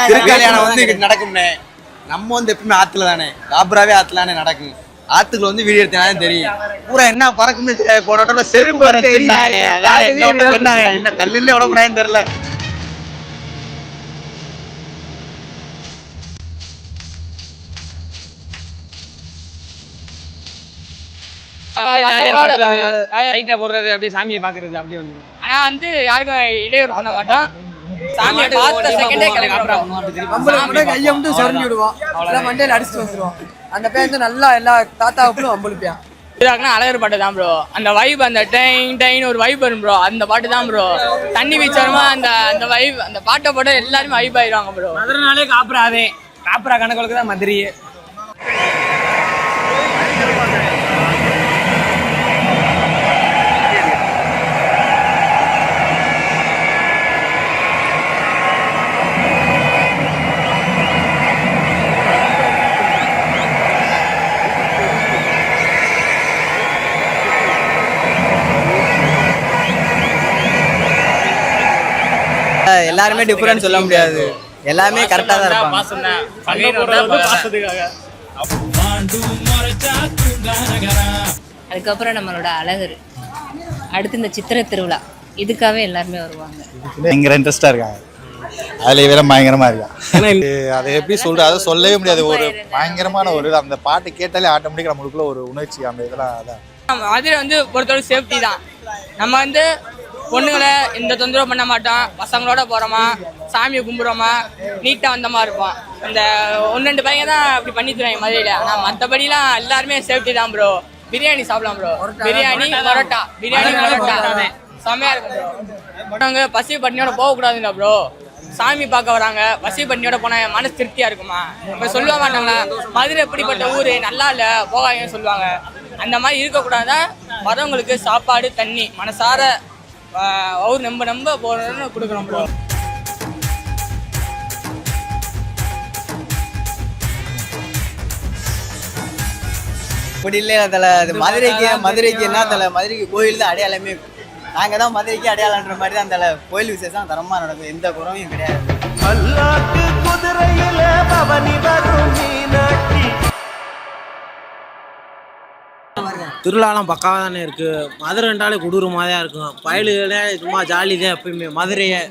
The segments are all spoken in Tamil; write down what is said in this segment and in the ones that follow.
திருக்கல்யாணம் வந்து இங்க நடக்கும்னே. நம்ம வந்து எப்பவுமே ஆத்துல தானே, காபராவே ஆத்துல தானே நடக்கும். ஆத்துக்குள்ள வந்து வீடியோ எடுத்தாலே தெரியும். பூரா என்ன பறக்குமே போனோட செருப்பு என்ன கல்லுல உடம்புறான்னு தெரியல. போடுறது அப்படியே சாமியை பாக்குறது அப்படியே வந்து. ஆனா வந்து யாருக்கும் இடையூறு பண்ண மாட்டோம். சாமியை பார்த்த செகண்டே கிளம்புறோம். கையை மட்டும் சொரிஞ்சு விடுவோம், மண்டையில அடிச்சுட்டு வந்துருவோம். அந்த பையன் வந்து நல்லா எல்லா தாத்தாவுக்கும் அம்பளுப்பியான். அழகர் பாட்டு தான் ப்ரோ. அந்த வைப், அந்த டைன் டைன் ஒரு வைப் வரும் ப்ரோ. அந்த பாட்டு தான் ப்ரோ. தண்ணி வீச்சாரமா அந்த அந்த வைப், அந்த பாட்டை போட்டு எல்லாருமே வைப் ஆயிடுவாங்க ப்ரோ. மதுரைனாலே காப்புறாதே, காப்புறா கணக்கு தான் மதுரையே. எல்லாருமே டிஃபரெண்ட் சொல்ல முடியாது, எல்லாமே கரெக்டா தான் இருப்பாங்க. அதுக்கப்புறம் நம்மளோட அழகர், அடுத்து இந்த சித்திரை திருவிழா, இதுக்காகவே எல்லாருமே வருவாங்க. பயங்கர இன்ட்ரெஸ்டா இருக்காங்க, அதுல வேற பயங்கரமா இருக்காங்க. அதை எப்படி சொல்றது, அதை சொல்லவே முடியாது. ஒரு பயங்கரமான ஒரு அந்த பாட்டு கேட்டாலே ஆட்டோமேட்டிக்கா நம்மளுக்குள்ள ஒரு உணர்ச்சி, அந்த இதெல்லாம் அதான். மதுரை வந்து பொறுத்தவரை சேஃப்டி தான். நம்ம வந்து பொண்ணுங்களை இந்த தொந்தரவு பண்ண மாட்டோம், பசங்களோட போகிறோமா, சாமியை கும்பிட்றோமா, நீட்டாக வந்தமா இருப்போம். இந்த 1-2 பையன் தான் அப்படி பண்ணி தருவாங்க மதுரையில். ஆனால் மற்றபடிலாம் எல்லாருமே சேஃப்டி தான் ப்ரோ. பிரியாணி சாப்பிடலாம் ப்ரோ, பிரியாணி பரோட்டா, பிரியாணி பரோட்டா செம்மையாக இருக்கும் ப்ரோ. நாங்கள் பசி பட்டினியோட போகக்கூடாதுங்க ப்ரோ. சாமி பார்க்க வராங்க, பசி பட்டினியோட போனால் மனசு திருப்தியாக இருக்குமா? இப்போ சொல்ல மாட்டாங்களா மதுரை எப்படிப்பட்ட ஊர், நல்லா இல்லை போகாங்கன்னு சொல்லுவாங்க. அந்த மாதிரி இருக்கக்கூடாதான். வரவங்களுக்கு சாப்பாடு தண்ணி மனசார அவர் நம்ப போறோம்னு கொடுக்குறோம் ப்ரோ. அப்படி இல்லை தலை, அது மதுரைக்கு என்ன தலை, மதுரைக்கு கோயில் தான் அடையாளமே. நாங்கள் தான் மதுரைக்கு அடையாளன்ற மாதிரி தான் தலை. கோயில் விசேஷம் தரமாக நடக்கும், எந்த குறவையும் கிடையாது. திருவிழாலாம் பக்காவாக தானே இருக்கு. மதுரைன்றாலே கொடூரமாக தான் இருக்கும். பயலுகளே சும்மா ஜாலி தான் எப்பயுமே மதுரையே.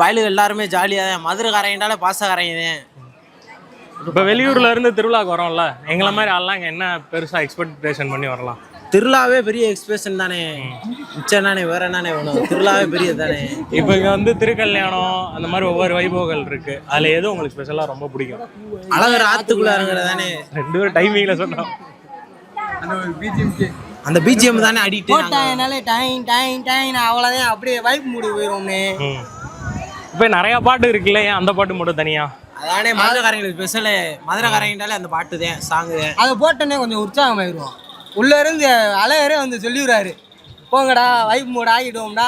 பயலுகள் எல்லாருமே ஜாலியாக தான். மதுரைக்காரங்கனாலே பாசக்காரங்க தான். இப்போ வெளியூர்ல இருந்து திருவிழாக்கு வரோம்ல, எங்களை மாதிரி ஆள்லாம் இங்கே என்ன பெருசா எக்ஸ்பெக்டேஷன் பண்ணி வரலாம்? திருவிழாவே பெரிய எக்ஸ்பிரஷன் தானே, மிச்சம் தானே, வேற என்னன்னே வேணும். திருவிழாவே பெரியது தானே. இப்போ இங்கே வந்து திருக்கல்யாணம் அந்த மாதிரி ஒவ்வொரு வைபவங்கள் இருக்கு, அதில் எது உங்களுக்கு ஸ்பெஷலாக ரொம்ப பிடிக்கும்? அழகர் ஆத்துக்குள்ள இறங்குறது தானே. 2 பேரும் டைமிங்ல சொன்னோம். அந்த பிஜிஎம் தானே அடிட்டு போட்டாங்கனாலே டைன் டைன் டைன் அவ்வளோதான், அப்படியே வைப் மூடி போயிடும்னே. இப்போ நிறைய பாட்டு இருக்குல்ல, ஏன் அந்த பாட்டு மட்டும் தனியா? அதானே மதுரைக்காரங்களுக்கு ஸ்பெஷலு. மதுரைக்காரங்கனாலே அந்த பாட்டு தான், சாங்கு தான். அதை போட்டோன்னே கொஞ்சம் உற்சாகமாயிடுவோம். உள்ளே இருந்து அழகரே வந்து சொல்லிடுறாரு, போங்கடா வைப் மூட ஆகிடுவோம்டா,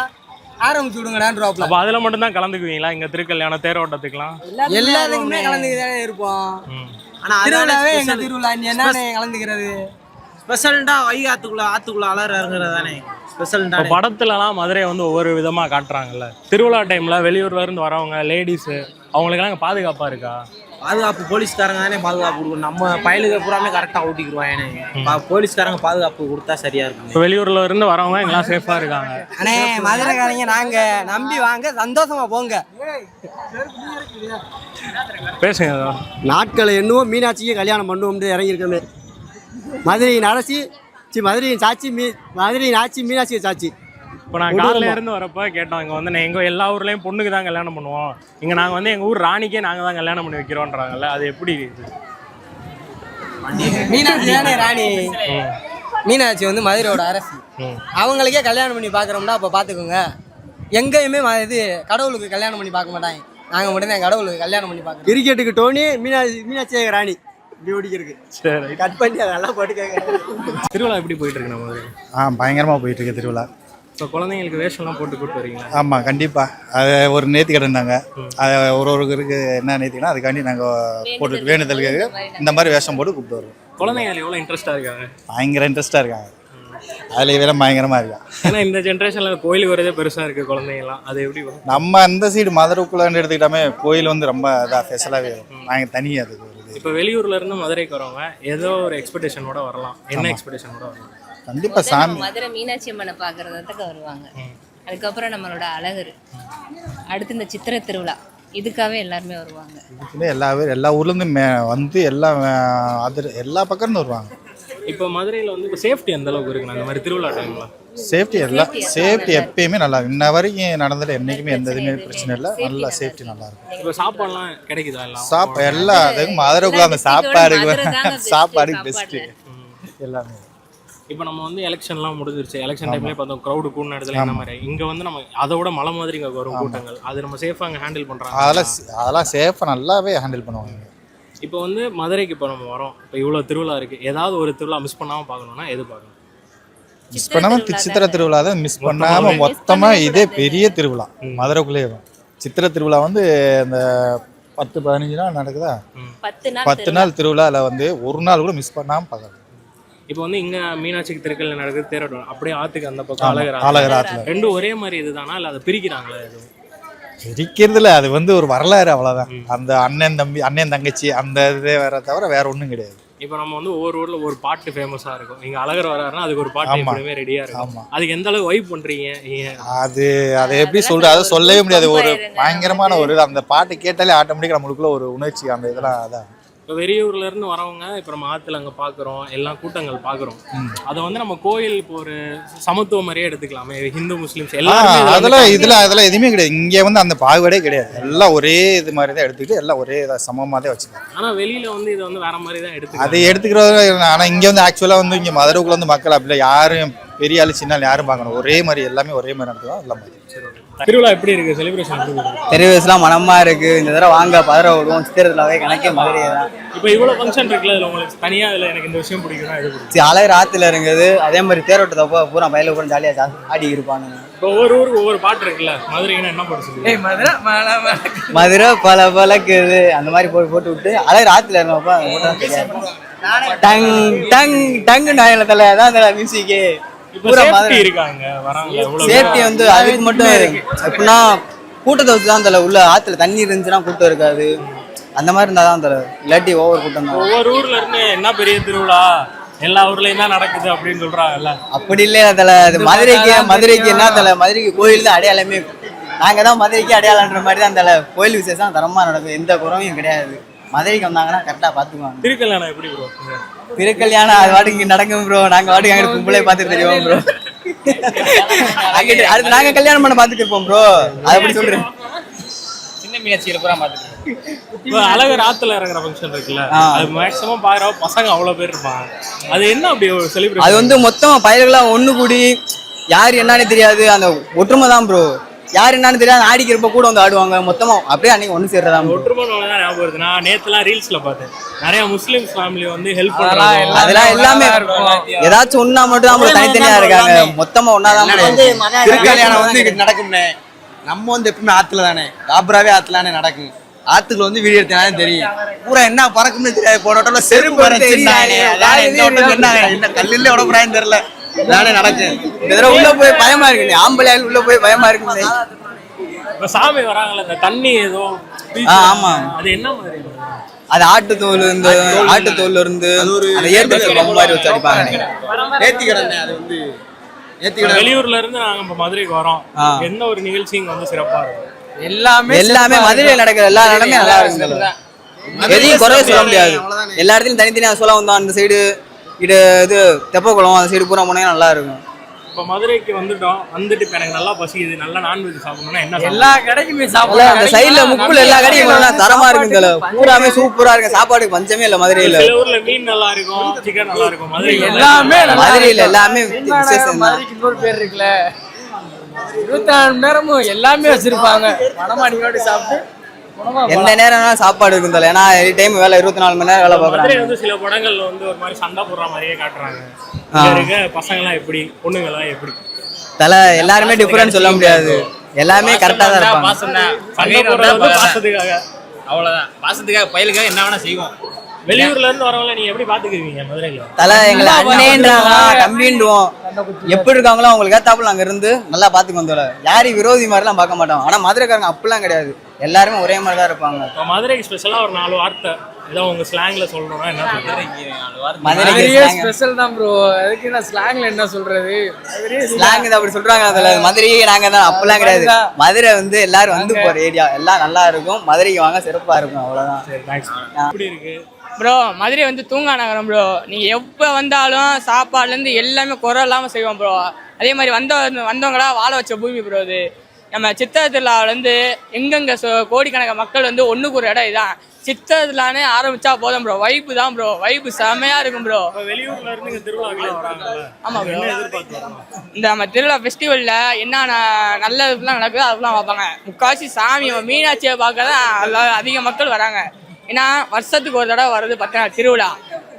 ஆரம்பிச்சு விடுங்கடான்றாப்ல. அப்போ அதில் மட்டும் தான் கலந்துக்குவீங்களா இங்கே திருக்கல்யாணம் தேரோட்டத்துக்குலாம்? எல்லாத்துக்குமே கலந்துக்கு தானே இருப்போம். ஆனால் திருவிழாவே எங்கள் திருவிழா என்னன்னு கலந்துக்கிறது. ஸ்பெஷல்டா ஆத்துக்குள்ள அலற இறங்குறது தானே ஸ்பெஷல்டா. படத்துலலாம் மதுரையை வந்து ஒவ்வொரு விதமாக காட்டுறாங்கல்ல. திருவிழா டைமில் வெளியூர்ல இருந்து வரவங்க லேடிஸு அவங்களுக்கெல்லாம் பாதுகாப்பாக இருக்கா? பாதுகாப்பு போலீஸ்காரங்க தானே பாதுகாப்பு கொடுக்கணும். நம்ம பயலுக்கு பூராமே கரெக்டாக ஓட்டிக்கிடுவாங்க. போலீஸ்காரங்க பாதுகாப்பு கொடுத்தா சரியா இருக்கும். இப்போ வெளியூர்ல இருந்து வரவங்க எங்கெல்லாம் சேஃபாக இருக்காங்க. அண்ணே மதுரைக்காரங்க நாங்கள் நம்பி வாங்க, சந்தோஷமா போங்க. பேசுங்க. நாட்களை என்னவோ மீனாட்சிக்கு கல்யாணம் பண்ணுவோம்னு இறங்கியிருக்கோமே. மதுரையின் அரசி மதுரையின் சாட்சி, மதுரையின் ஆட்சி மீனாட்சியை சாட்சி. இப்போ நான் காலையில இருந்து வரப்போ கேட்டோம், இங்கே வந்து எங்கள் எல்லா ஊர்லேயும் பொண்ணுக்கு தான் கல்யாணம் பண்ணுவோம், இங்கே நாங்கள் வந்து எங்கள் ஊர் ராணிக்கே நாங்கள் தான் கல்யாணம் பண்ணி வைக்கிறோன்றாங்கல்ல, அது எப்படி? மீனாட்சி தானே ராணி. மீனாட்சி வந்து மதுரையோட அரசி. அவங்களுக்கே கல்யாணம் பண்ணி பார்க்குறோம்னா அப்போ பார்த்துக்கோங்க. எங்கேயுமே இது கடவுளுக்கு கல்யாணம் பண்ணி பார்க்க மாட்டாங்க, நாங்கள் மட்டும்தான் கடவுளுக்கு கல்யாணம் பண்ணி பார்க்குறோம். கிரிக்கெட்டுக்கு டோனி, மீனாட்சி ராணி இப்படி ஓடிக்கிறது. சரி, கட் பண்ணி அதெல்லாம் போட்டுக்கோங்க. திருவிழா எப்படி போயிட்டு இருக்கு நம்ம? பயங்கரமாக போயிட்டு இருக்கு திருவிழா. இப்போ குழந்தைங்களுக்கு வேஷம்லாம் போட்டு கூப்பிட்டு வரீங்களா? ஆமாம், கண்டிப்பாக. அது ஒரு நேர்த்திக்கடன் இருந்தாங்க, அதை ஒருவருக்கு என்ன நேர்த்திக்கணும் அதுக்காண்டி நாங்கள் போட்டு வேண்டுதலுக்கு இந்த மாதிரி வேஷம் போட்டு கூப்பிட்டு வருவோம். குழந்தைகள் எவ்வளோ இன்ட்ரெஸ்டாக இருக்காங்க? பயங்கர இன்ட்ரெஸ்டாக இருக்காங்க. அதில் வேலை பயங்கரமாக இருக்கா. ஏன்னா இந்த ஜென்ரேஷனில் கோயிலுக்கு வரதே பெருசாக இருக்குது குழந்தைங்கலாம், அது எப்படி வரும்? நம்ம அந்த சைடு மதுரைக்குள்ளே எடுத்துக்கிட்டாமே கோயில் வந்து ரொம்ப இதாக ஸ்பெஷலாகவே நாங்கள் தனியாக அது வருது. இப்போ வெளியூர்ல இருந்து மதுரைக்கு வரவங்க ஏதோ ஒரு எக்ஸ்பெக்டேஷனோட வரலாம். என்ன எக்ஸ்பெக்டேஷனோட வரலாம்? கண்டிப்பாக சாமி மதுரை மீனாட்சி அம்மனை பார்க்கறதுக்கு வருவாங்க. அதுக்கப்புறம் நம்மளோட அழகர், அடுத்து இந்த சித்திரை திருவிழா, இதுக்காகவே எல்லாருமே வருவாங்க. இதுக்குள்ளே எல்லா ஊர்லேருந்து வந்து எல்லா பக்கம்னு வருவாங்க. இப்போ மதுரையில் வந்து இப்போ சேஃப்டி எந்த அளவுக்கு இருக்குண்ணா அந்த மாதிரி திருவிழா டைம்ல? சேஃப்டி எப்பயுமே நல்லா இருக்கும். இன்ன வரைக்கும் நடந்ததில் என்றைக்குமே எந்த இதுவுமே பிரச்சனை இல்லை. நல்லா சேஃப்டி நல்லா இருக்கும். இப்போ சாப்பாடுலாம் கிடைக்குதா? எல்லாம் எல்லா அதுக்கும் மதுரைக்குள்ள அந்த சாப்பாடு பெஸ்ட்டு எல்லாமே. இப்போ நம்ம வந்து எலெக்ஷன்லாம் முடிஞ்சிருச்சு. எலெக்ஷன் டைம்லேயே பார்த்தோம் க்ரௌடு கூடின இடத்துல என்ன மாதிரி. இங்கே வந்து நம்ம அதை விட மலை மாதிரி இங்கே வரும் கூட்டங்கள். அது நம்ம சேஃபாக அங்கே ஹேண்டில் பண்ணுறாங்க. அதெல்லாம் சேஃபாக நல்லாவே ஹேண்டில் பண்ணுவாங்க. இப்போ வந்து மதுரைக்கு இப்போ நம்ம வரோம், இப்போ இவ்வளோ திருவிழா இருக்குது, ஏதாவது ஒரு திருவிழா மிஸ் பண்ணாமல் பார்க்கணுன்னா எது பார்க்கணும்? மிஸ் பண்ணாமல் சித்திரை திருவிழா தான் மிஸ் பண்ணாமல் மொத்தமாக இதே பெரிய திருவிழா மதுரைக்குள்ளேயே வரும். சித்திரை திருவிழா வந்து இந்த 10-15 நாள் நடக்குதா, 10 நாள் திருவிழாவில் வந்து ஒரு நாள் கூட மிஸ் பண்ணாமல் பார்க்கலாம். இப்போ வந்து இங்கே மீனாட்சிக்கு திருக்கல்ல நடக்குது தேரோட்டம், அப்படியே ஆற்றுக்கு அந்த பக்கம் அழகர் ஆற்றுல ரெண்டும் ஒரே மாதிரி இதுதானா இல்லை அதை பிரிக்கிறாங்களா? எதுவும் பிரிக்கிறதுல அது வந்து ஒரு வரலாறு, அவ்வளோதான். அந்த அண்ணன் தங்கச்சி அந்த இதே வேற தவிர வேற ஒன்றும் கிடையாது. இப்போ நம்ம வந்து ஒவ்வொரு ஊரில் ஒரு பாட்டு ஃபேமஸாக இருக்கும். இங்கே அழகர் வராருன்னா அதுக்கு ஒரு பாட்டு எப்பவுமே ரெடியாக இருக்கும். அதுக்கு எந்த அளவுக்கு வைப் பண்ணுறீங்க? அதை எப்படி சொல்கிறது, அதை சொல்லவே முடியாது. ஒரு பயங்கரமான ஒரு அந்த பாட்டு கேட்டாலே ஆட்டோமேட்டிக்காக நம்மளுக்குள்ள ஒரு உணர்ச்சி அந்த இதெல்லாம் அதான். இப்போ வெளியூர்ல இருந்து வரவங்க இப்போ நம்ம ஆற்றுல அங்கே பார்க்குறோம், எல்லாம் கூட்டங்கள் பார்க்குறோம். அதை வந்து நம்ம கோயில் இப்போ ஒரு சமத்துவ மாதிரியே எடுத்துக்கலாமே, ஹிந்து முஸ்லிம்ஸ் எல்லாருமே. அதெல்லாம் எதுவுமே கிடையாது. இங்கே வந்து அந்த பாகுபாடே கிடையாது. எல்லாம் ஒரே இது மாதிரி தான் எடுத்துக்கிட்டு எல்லாம் ஒரே சமமாக தான் வச்சுக்கலாம். ஆனால் வெளியில் வந்து இதை வந்து வேற மாதிரி தான் எடுத்துக்கலாம். அதை எடுத்துக்கிறது. ஆனால் இங்கே வந்து ஆக்சுவலாக வந்து இங்கே மதுரைக்குள்ள வந்து மக்கள் அப்படி யாரும் பெரிய ஆளு சின்ன ஆள் யாரும் பார்க்கணும், ஒரே மாதிரி எல்லாமே ஒரே மாதிரி நடத்துவோம். எல்லாம் மாதிரி. திருவிழா எப்படி இருக்கு? செலிப்ரேஷன் எப்படி இருக்கு? தெருவேஸ்லாம் மனமாக இருக்குது. இந்த தடவை வாங்க பதற விடுவோம். சித்திரத்திலாவே கணக்கே மதுரையை தான். இப்போ இவ்வளோ ஃபங்க்ஷன் இருக்குல்ல, அதில் உங்களுக்கு தனியாக இதில் எனக்கு இந்த விஷயம் பிடிக்கும்னா எது பிடிக்கும்? அழகர் ஆற்றுல இருக்குது. அதே மாதிரி தேரோட்டத்தை பூரா பயில கூட ஜாலியாக ஆடி இருப்பாங்க. இப்போ ஒவ்வொரு ஊருக்கு ஒவ்வொரு பாட்டு இருக்குல்ல, மதுரைன்னா என்ன பாட்டு சொல்லுங்க? மதுரை பல பழக்குது அந்த மாதிரி போட்டு விட்டு அழகர் ஆற்றுல இருந்தப்போ டங் டங் டங்கு நாயத்தில் தான் அந்த மியூசிக்கு. சேஃப்டி வந்து அதுக்கு மட்டும் எப்படின்னா கூட்டத்தை வச்சு தான் தலை உள்ள ஆற்றுல தண்ணி இருந்துச்சுன்னா கூட்டம் இருக்காது. அந்த மாதிரி இருந்தால் தான் தலை, இல்லாட்டி ஓவர் கூட்டம் தான். ஒவ்வொரு ஊர்ல இருந்து என்ன பெரிய திருவிழா எல்லா ஊர்லயும் தான் நடக்குது அப்படின்னு சொல்றாங்கல்ல, அப்படி இல்லையா தலை. அது மதுரைக்கு என்ன தலை, மதுரைக்கு கோயில் தான் அடையாளமே. நாங்கள் தான் மதுரைக்கு அடையாளன்ற மாதிரி தான் தலை. கோயில் விசேஷம் தரமாக நடக்கும், எந்த குறவையும் கிடையாது. மதுரைக்கு வந்தாங்கன்னா கரெக்டாக பார்த்துக்குவாங்க. திருக்கல்யாணம் எப்படி ப்ரோ? திருக்கல்யாணம் அது வாட்டுக்கு நடக்கும் ப்ரோ. நாங்கள் வாட்டுக்கு அங்கே கும்பலே பார்த்துட்டு தெரியும் ப்ரோ. அடுத்து நாங்கள் கல்யாணம் பண்ண பார்த்துட்டு இருப்போம் ப்ரோ. அதை எப்படி சொல்கிறேன், சின்ன மீனாட்சியில் பூரா பார்த்துட்டு இப்போ அழகர் ஆற்றுல இறங்குற ஃபங்க்ஷன் இருக்குல்ல, அது மேக்ஸிமம் பாக்குற பசங்க அவ்வளோ பேர் இருப்பாங்க. அது என்ன அப்படி ஒரு செலிப்ரேஷன்? அது வந்து மொத்தமாக பயல்களாக ஒன்று கூடி யார் என்னன்னு தெரியாது, அந்த ஒற்றுமை தான் ப்ரோ. யார் என்னன்னு தெரியாது, ஆடிக்கிறப்ப கூட வந்து ஆடுவாங்க மொத்தமா. அப்படியே அன்னைக்கு ஒன்று சேர்றதா ஒற்றுமை தான் ஞாபகம் வருது. நான் நேற்றுலாம் ரீல்ஸ்ல பார்த்தேன், நிறைய முஸ்லிம்ஸ் ஃபேமிலி வந்து ஹெல்ப் பண்றாங்க. அதெல்லாம் எல்லாமே ஏதாச்சும் ஒன்னா மட்டும் தான் தனித்தனியா இருக்காங்க, மொத்தமா ஒன்னாதான். திருக்கல்யாணம் வந்து நடக்கும்னே. நம்ம வந்து எப்பவுமே ஆத்துல தானே, காபராவே ஆத்துல தானே நடக்கும். ஆத்துக்குள்ள வந்து வீடியோ எடுத்தாலே தெரியும் பூரா என்ன பறக்கும்னு தெரியாது. போன வட்டம்ல செருப்பு என்ன கல்லில் உடம்புறான்னு தெரியல, தானே நடக்கும். இந்த தடவை உள்ள போய் பயமா இருக்கு, ஆம்பளையால் உள்ள போய் பயமா இருக்கு. இப்ப சாமி வராங்கல்ல, இந்த தண்ணி ஏதோ ஆமா, அது என்ன மாதிரி? அது ஆட்டுத்தோல், இந்த ஆட்டுத்தோல்ல இருந்து அந்த ஏத்துக்கிற பம்பு மாதிரி வச்சு அடிப்பாங்க. நேர்த்திக்கடன். அது வந்து வெளியூர்ல இருந்து நாங்க இப்ப மதுரைக்கு வரோம், எந்த ஒரு நிகழ்ச்சி இங்க வந்து சிறப்பா இருக்கும்? எல்லாமே மதுரையில் நடக்கிற எல்லா இடமே நல்லா இருக்குங்க. எதையும் குறைய சொல்ல முடியாது. எல்லா இடத்துலையும் தனித்தனியா சொல்ல வந்தோம். அந்த சைடு இது தெப்பக்குளம் அந்த சைடு பூரா போனீங்கன்னா நல்லா இருக்கும். இப்போ மதுரைக்கு வந்துட்டோம், வந்துட்டு இப்போ எனக்கு நல்லா பசிக்குது, நல்லா நான்வெஜ் சாப்பிடணும்னா என்ன? எல்லா கடைக்குமே சாப்பிடலாம். அந்த சைடுல முக்குல எல்லா கடையும் தரமா இருக்குங்க, பூராமே சூப்பரா இருக்கு. சாப்பாடுக்கு பஞ்சமே இல்லை மதுரையில. சில ஊர்ல மீன் நல்லா இருக்கும், சிக்கன் நல்லா இருக்கும். மதுரை எல்லாமே மதுரையில எல்லாமே விசேஷம். மதுரைக்கு இன்னொரு பேர் இருக்குல்ல, 24 மணி நேரமும் எல்லாமே வச்சிருப்பாங்க. மனமாடியோடு சாப்பிட்டு எந்த நேரம் சாப்பாடு இருக்கும். ஏன்னா எனி டைம் வேலை 24 மணி நேரம் வேலை பார்க்குறாங்க. வந்து சில படங்கள்ல வந்து ஒரு மாதிரி சண்டை போடுற மாதிரியே காட்டுறாங்க. இருக்க பசங்களாம் எப்படி, பொண்ணுங்களாம் எப்படி? தலை எல்லாருமே டிஃபரெண்ட் சொல்ல முடியாது, எல்லாமே கரெக்டாக தான் இருப்பாங்க. சண்டை போடுறது பாசத்துக்காக, அவ்வளோதான். பாசத்துக்காக பயலுக்காக என்ன வேணா செய்வோம். வெளியூர்ல இருந்து வரவங்கள நீங்க எப்படி பாத்துக்கிறீங்க மதுரையில? தலை எங்களை அண்ணேன்றாங்க, தம்பின்டுவோம். எப்படி இருக்காங்களோ அவங்களுக்கு ஏத்தாப்புல அங்க இருந்து நல்லா பாத்துக்கு வந்தோம். யாரையும் விரோதி மாதிரிலாம் பார்க்க மாட்டோம். ஆனா மதுரைக்காரங்க அப்படிலாம் கிடையாது, எல்லாருமே ஒரே மாதிரி தான் இருப்பாங்க. மதுரைக்கு ஸ்பெஷலா ஒரு 4 வார்த்தை ஏதோ உங்க ஸ்லாங்ல சொல்லணும்னா என்ன சொல்றீங்க? மதுரைக்கு ஸ்பெஷல் தான் ப்ரோ. அதுக்கு நான் ஸ்லாங்ல என்ன சொல்றது? ஸ்லாங் அப்படி சொல்றாங்க. அதுல மதுரையே நாங்க தான் அப்படிலாம் கிடையாது. மதுரை வந்து எல்லாரும் வந்து போற ஏரியா, எல்லாம் நல்லா இருக்கும். மதுரைக்கு வாங்க, சிறப்பா இருக்கும், அவ்வளவுதான். எப்படி இருக்கு ப்ரோ? மதுரை வந்து தூங்கா நகரம் ப்ரோ. நீங்க எப்ப வந்தாலும் சாப்பாடுல இருந்து எல்லாமே குறை இல்லாம செய்வோம் ப்ரோ. அதே மாதிரி வந்தவங்களா வாழ வச்ச பூமி ப்ரோ இது. நம்ம சித்திரை திருவிழாவில இருந்து எங்கெங்க கோடிக்கணக்க மக்கள் வந்து ஒண்ணுக்கு ஒரு இடம் இதான். சித்திரை திருவிழானே ஆரம்பிச்சா போதும் ப்ரோ, வைப்பு தான் ப்ரோ. வைப்பு செமையா இருக்கும் ப்ரோ. வெளியூர்ல இருந்து இங்க திருவிழாக்களே வராங்கல்ல? ஆமா ப்ரோ. என்ன எதிர்பார்க்கறாங்க? இந்த நம்ம திருவிழா ஃபெஸ்டிவல்ல என்னென்ன நல்லதுலாம் நடக்குதோ அதெல்லாம் பார்ப்பாங்க. முக்காசி சாமி மீனாட்சியை பார்க்க தான் அதிக மக்கள் வராங்க. ஏன்னா வருஷத்துக்கு ஒரு தடவை வர்றது 10 நாள் திருவிழா.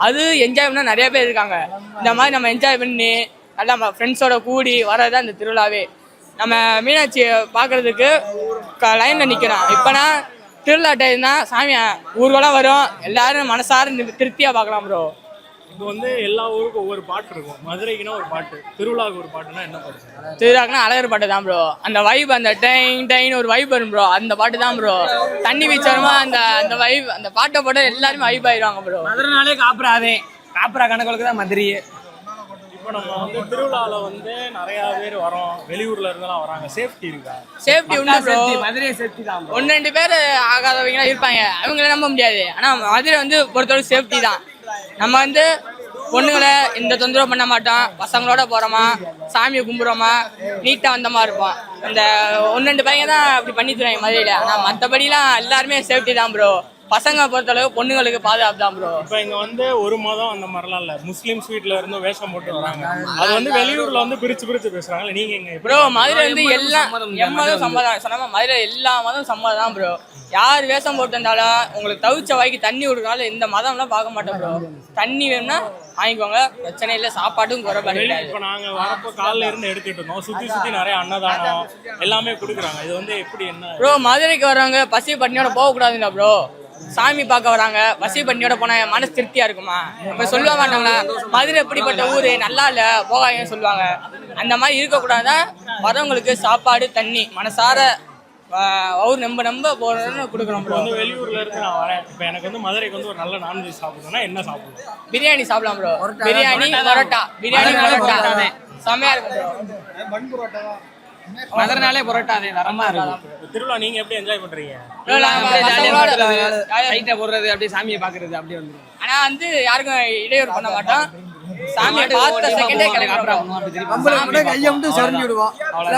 அது என்ஜாய் பண்ண நிறைய பேர் இருக்காங்க. இந்த மாதிரி நம்ம என்ஜாய் பண்ணி நல்லா நம்ம ஃப்ரெண்ட்ஸோட கூடி வர்றதுதான் இந்த திருவிழாவே. நம்ம மீனாட்சியை பார்க்கறதுக்கு லைனில் நிற்கிறோம். இப்போனா திருவிழா டைம்னா சாமியை ஊர்வலம் வரும், எல்லாரும் மனசார திருப்தியாக பார்க்கலாம் ப்ரோ. இப்போ வந்து எல்லா ஊருக்கும் ஒவ்வொரு பாட்டு இருக்கும். மதுரைக்குன்னா ஒரு பாட்டு, திருவிழாவுக்கு ஒரு பாட்டுனா என்ன பாட்டு? திருவிழாக்குனா அழகர் பாட்டு தான் ப்ரோ. அந்த வைப், அந்த டைன் டைன் ஒரு வைப் வரும் ப்ரோ, அந்த பாட்டு தான் ப்ரோ. தண்ணி வீச்சரமா அந்த வைப், அந்த பாட்டை போட்டு எல்லாருமே வைப் ஆயிடுவாங்க ப்ரோ. மதுரைனாலே காப்புறாதே, காப்புறா கணக்கு தான் மதுரையே. இப்போ நம்ம வந்து திருவிழாவில் வந்து நிறைய பேர் வரோம், வெளியூர்ல இருந்தெல்லாம் வராங்க. சேஃப்டி இருக்கா? சேஃப்டி உண்டு ப்ரோ. மதுரையை சேஃப்டி தான். 1-2 பேர் ஆகாதவங்களாம் இருப்பாங்க, அவங்கள நம்ப முடியாது. ஆனால் மதுரை வந்து பொறுத்தவரை சேஃப்டி தான். நம்ம வந்து பொண்ணுங்களை இந்த தொந்தரவு பண்ண மாட்டோம். பசங்களோட போகிறோமா, சாமியை கும்பிட்றோமா, நீட்டாக வந்தமா இருப்போம். அந்த 1-2 பையன் தான் அப்படி பண்ணி தருவாங்க மதுரையில். ஆனால் மற்றபடிலாம் எல்லாருமே சேஃப்டி தான் ப்ரோ. பசங்க பொறுத்தளவு பொண்ணுங்களுக்கு பாதுகாப்பு தான் ப்ரோ. இப்போ இங்க வந்து ஒரு மதம் அந்த மாதிரிலாம் இல்ல, முஸ்லீம்ஸ் வீட்ல இருந்து வேஷம் போட்டு வராங்க. அது வந்து வெளியூர்ல வந்து பிரிச்சு பேசுறாங்க. நீங்க எங்க ப்ரோ? மதுரை வந்து எல்லாம் எம்மதம் சம்மதம் சொன்னாம மதுரை எல்லா மதம் சம்மதம் தான் ப்ரோ. யார் வேஷம் போட்டு இருந்தாலும் உங்களுக்கு தவிச்ச வாய்க்கு தண்ணி கொடுக்கறாலும் இந்த மதம்லாம் பார்க்க மாட்டோம் ப்ரோ. தண்ணி வேணும்னா வாங்கிக்கோங்க, பிரச்சனை இல்லை. சாப்பாட்டும் குறைபாடு கிடையாது. இப்போ நாங்க வரப்போ காலைல இருந்து எடுத்துட்டு இருந்தோம். சுத்தி நிறைய அன்னதானம் எல்லாமே கொடுக்குறாங்க. இது வந்து எப்படி என்ன ப்ரோ? மதுரைக்கு வரவங்க பசி பட்டினியோட போகக்கூடாதுங்களா ப்ரோ? சாமி பார்க்க வராங்க, பசி பண்ணியோட போனா மனசு திருப்தியா இருக்குமா? நம்ம சொல்ல மாட்டாங்களா மதுரை எப்படிப்பட்ட ஊரு, நல்லா இல்ல போகாங்கன்னு சொல்லுவாங்க. அந்த மாதிரி இருக்கக்கூடாதான். வரவங்களுக்கு சாப்பாடு தண்ணி மனசார அவர் நம்ப போறதுன்னு கொடுக்குறோம் ப்ரோ. வந்து வெளியூர்ல இருந்து நான் வரேன், இப்போ எனக்கு வந்து மதுரைக்கு வந்து ஒரு நல்ல நான்வெஜ் சாப்பிடணும்னா என்ன சாப்பிடணும்? பிரியாணி சாப்பிடலாம் ப்ரோ. பிரியாணி பரோட்டா, பிரியாணி பரோட்டா செமையா இருக்கும் ப்ரோ. மதுரைனாலே பரோட்டாதே தரமா இருக்கும். திருவிழா நீங்க எப்படி என்ஜாய் பண்றீங்க? போடுறது அப்படியே சாமியை பாக்குறது அப்படியே வந்து. ஆனா வந்து யாருக்கும் இடையூறு பண்ண மாட்டோம். சாமியை பார்த்த செகண்டே கிளம்புறோம். கையை மட்டும் சொரண்டி விடுவோம்,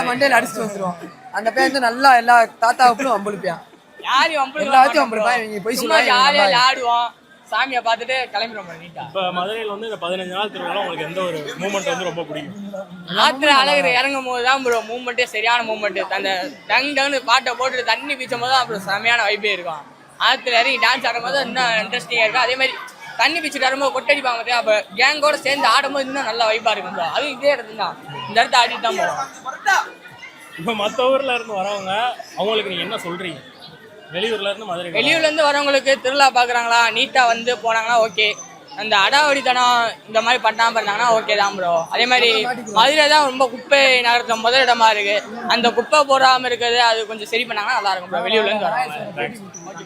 மண்டையில அடிச்சுட்டு வந்துருவோம். அந்த பையன் வந்து நல்லா எல்லா தாத்தாவுக்கும் வம்புழுப்பான். யாரையும் எல்லாத்தையும் வம்புழுப்பான். இவங்க போய் ஜாலியா ஆடுவோம், சாமியை பார்த்துட்டு கிளம்பிடுவோம் நீட்டா. இப்போ மதுரையில் வந்து இந்த 15 நாள் திருவிழா உங்களுக்கு எந்த ஒரு மூமெண்ட் வந்து ரொம்ப பிடிக்கும்? ஆத்துல அழகர் இறங்கும் போது தான் ப்ரோ மூமெண்ட்டே சரியான மூமெண்ட். அந்த டங்னு பாட்டை போட்டு தண்ணி பீச்சும் போது தான் அப்புறம் செமையான வைப்பே இருக்கும். ஆத்துல இறங்கி டான்ஸ் ஆடும் போது இன்னும் இன்ட்ரெஸ்டிங்காக இருக்கும். அதே மாதிரி தண்ணி பீச்சுட்டு ஆடும்போது கொட்டடிப்பாங்க பார்த்தியா, அப்போ கேங்கோட சேர்ந்து ஆடும்போது இன்னும் நல்லா வைப்பாக இருக்கும் ப்ரோ. அதுவும் இதே இடத்துல தான், இந்த இடத்த ஆடிட்டு தான் போவோம். இப்போ மற்ற ஊர்ல இருந்து வரவங்க அவங்களுக்கு நீங்க என்ன சொல்றீங்க? வெளியூர்ல இருந்து வரவங்களுக்கு திருவிழா பாக்குறாங்களா, நீட்டா வந்து போனாங்கன்னா ஓகே. அந்த அடாவடித்தனம் இந்த மாதிரி பண்ணாங்கன்னா ஓகே தான் ப்ரோ. அதே மாதிரி மதுரை தான் ரொம்ப குப்பை நகரத்துல முதல் இடமா இருக்கு. அந்த குப்பை போடாம இருக்கிறது அது கொஞ்சம் சரி பண்ணாங்கன்னா நல்லா இருக்கும் ப்ரோ. வெளியூர்ல இருந்து வரவங்க